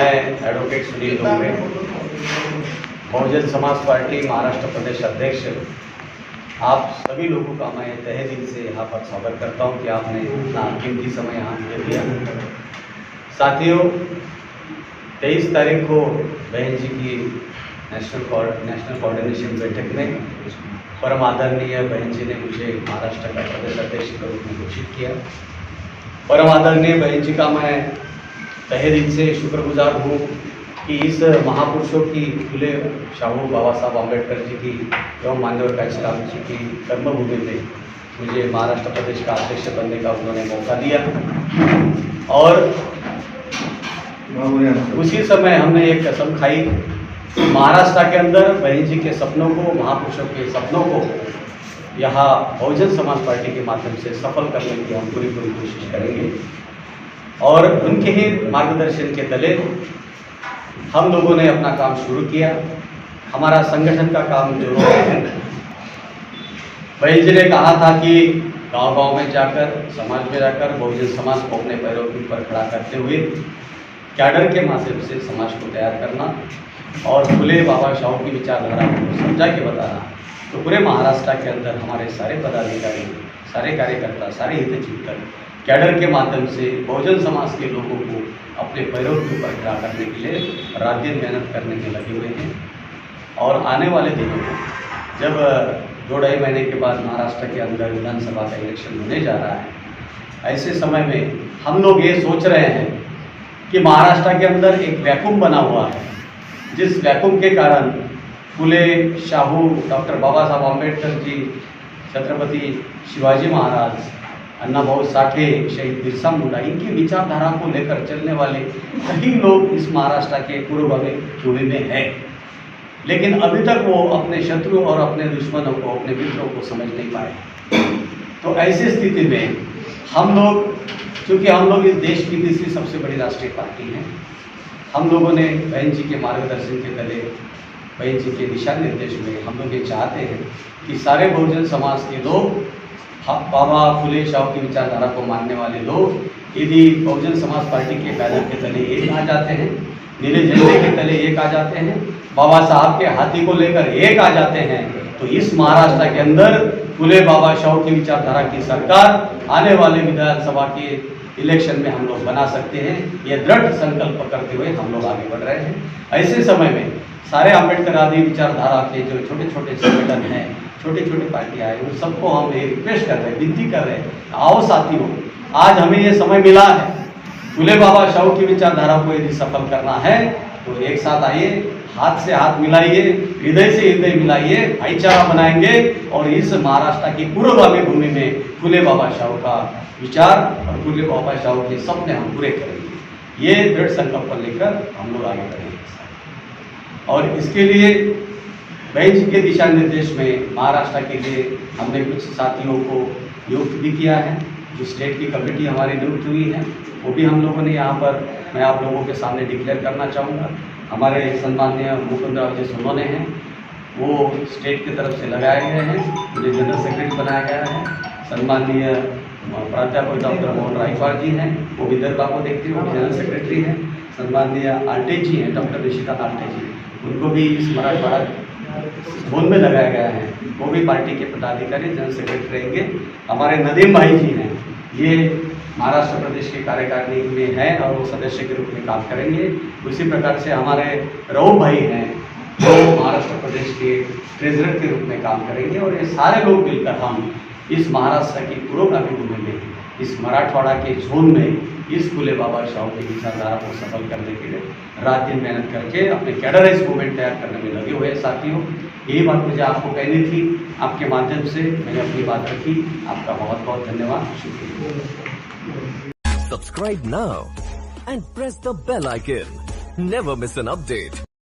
मैं advocate Sunil Dongre, Bahujan Samaj party Maharashtra प्रदेश अध्यक्ष, आप सभी लोगों का मैं तहे दिल से यहाँ पर स्वागत करता हूँ कि आपने इतना कीमती समय यहाँ दे दिया। साथियों, 23 तारीख को बहन जी की नेशनल कोऑर्डिनेशन बैठक में परम आदरणीय बहन जी ने मुझे महाराष्ट्र का प्रदेश अध्यक्ष के रूप में घोषित किया। परम आदरणीय बहन जी का मैं तहे दिल से शुक्रगुजार हूँ कि इस महापुरुषों की फुले शाहू बाबा साहब आम्बेडकर जी की एवं मान्यवर कांशीराम जी की कर्मभूमि में मुझे महाराष्ट्र प्रदेश का अध्यक्ष बनने का उन्होंने मौका दिया। और उसी समय हमने एक कसम खाई, महाराष्ट्र के अंदर बहन जी के सपनों को, महापुरुषों के सपनों को यहाँ बहुजन समाज पार्टी के माध्यम से सफल करने की हम पूरी कोशिश करेंगे। और उनके ही मार्गदर्शन के तले हम लोगों ने अपना काम शुरू किया। हमारा संगठन का काम जो है, बहन जी ने कहा था कि गांव-गांव में जाकर, समाज में जाकर बहुजन समाज को अपने पैरों के ऊपर खड़ा करते हुए कैडर के माध्यम से समाज को तैयार करना और फुले बाबा शाहू की विचारधारा को समझा के बताना। तो पूरे महाराष्ट्र के अंदर हमारे सारे पदाधिकारी, सारे कार्यकर्ता, सारे हितचिंतक कैडर के माध्यम से बहुजन समाज के लोगों को अपने पैरों के ऊपर खड़ा करने के लिए रात दिन मेहनत करने में लगे हुए हैं। और आने वाले दिनों में जब 2-2.5 महीने के बाद महाराष्ट्र के अंदर विधानसभा का इलेक्शन होने जा रहा है, ऐसे समय में हम लोग ये सोच रहे हैं कि महाराष्ट्र के अंदर एक वैक्यूम बना हुआ है, जिस वैक्यूम के कारण फुले शाहू, डॉक्टर बाबा साहब आम्बेडकर जी, छत्रपति शिवाजी महाराज, अन्ना भाऊ साठे, शहीद बिरसा मुंडा, इनकी विचारधारा को लेकर चलने वाले कई लोग इस महाराष्ट्र के पूर्वगामी भूमि में हैं। लेकिन अभी तक वो अपने शत्रु और अपने दुश्मनों को, अपने मित्रों को समझ नहीं पाए। तो ऐसी स्थिति में हम लोग, चूँकि हम लोग इस देश की तीसरी सबसे बड़ी राष्ट्रीय पार्टी हैं, हम लोगों ने बहन जी के मार्गदर्शन के तले, बहन जी के दिशा निर्देश में हम लोग ये चाहते हैं कि सारे बहुजन समाज के लोग, बाबा फुले शाहू की विचारधारा को मानने वाले लोग यदि बहुजन समाज पार्टी के बैनर के तले एक आ जाते हैं, नीले झंडे के तले एक आ जाते हैं, बाबा साहब के हाथी को लेकर एक आ जाते हैं, तो इस महाराष्ट्र के अंदर फुले बाबा शाहू की विचारधारा की सरकार आने वाले विधानसभा के इलेक्शन में हम लोग बना सकते हैं। ये दृढ़ संकल्प करते हुए हम लोग आगे बढ़ रहे हैं। ऐसे समय में सारे आम्बेडकर आदि विचारधारा के जो छोटे छोटे संगठन हैं, छोटी छोटी पार्टियाँ हैं, उन सबको हम ये रिक्वेस्ट कर रहे हैं, विनती कर रहे हैं, आओ साथियों, आज हमें ये समय मिला है, फुले बाबा शाहू की विचारधारा को यदि सफल करना है तो एक साथ आइए, हाथ से हाथ मिलाइए, हृदय से हृदय मिलाइए, भाईचारा बनाएंगे और इस महाराष्ट्र की पूर्वगामी भूमि में फुले बाबा शाहू का विचार और फुले बाबा शाहू के सपने हम पूरे करेंगे। ये दृढ़ संकल्प लेकर हम लोग आगे बढ़ेंगे। और इसके लिए बहन जी के दिशा निर्देश में महाराष्ट्र के लिए हमने कुछ साथियों को नियुक्त भी किया है। जो स्टेट की कमेटी हमारी नियुक्त हुई है, वो भी हम लोगों ने यहाँ पर, मैं आप लोगों के सामने डिक्लेयर करना चाहूँगा। हमारे सम्माननीय मुकुंदराव जी सोनोने हैं, वो स्टेट की तरफ से लगाए गए हैं, मुझे जनरल सेक्रेटरी बनाया गया है। सम्माननीय प्राध्यापक डॉक्टर मोहन रायपाल जी हैं, वो विदर्भ को देखते हैं, वो जनरल सेक्रेटरी हैं। सम्माननीय आल्टे जी हैं, डॉक्टर ऋषिकांत आल्टे जी, उनको भी इस मराठवाड़ा जोन में लगाया गया है, वो भी पार्टी के पदाधिकारी जनरल सेक्रेटरी रहेंगे। हमारे नदीम भाई जी हैं, ये महाराष्ट्र प्रदेश के कार्यकारिणी में हैं और वो सदस्य के रूप में काम करेंगे। उसी प्रकार से हमारे राव भाई हैं, जो महाराष्ट्र प्रदेश के ट्रेजरर के रूप में काम करेंगे। और ये सारे लोग मिलकर हम इस महाराष्ट्र की पूर्वगामी भूमि में, इस मराठवाड़ा के जोन में इस फुले बाबा शाहू की विचारधारा को सफल करने के लिए रात दिन मेहनत करके अपने कैडराइज मूवमेंट तैयार करने में लगे हुए हैं। साथियों, यही बात मुझे आपको कहनी थी, आपके माध्यम से मैंने अपनी बात रखी। आपका बहुत बहुत धन्यवाद, शुक्रिया। Subscribe now and press the bell icon. Never miss an update.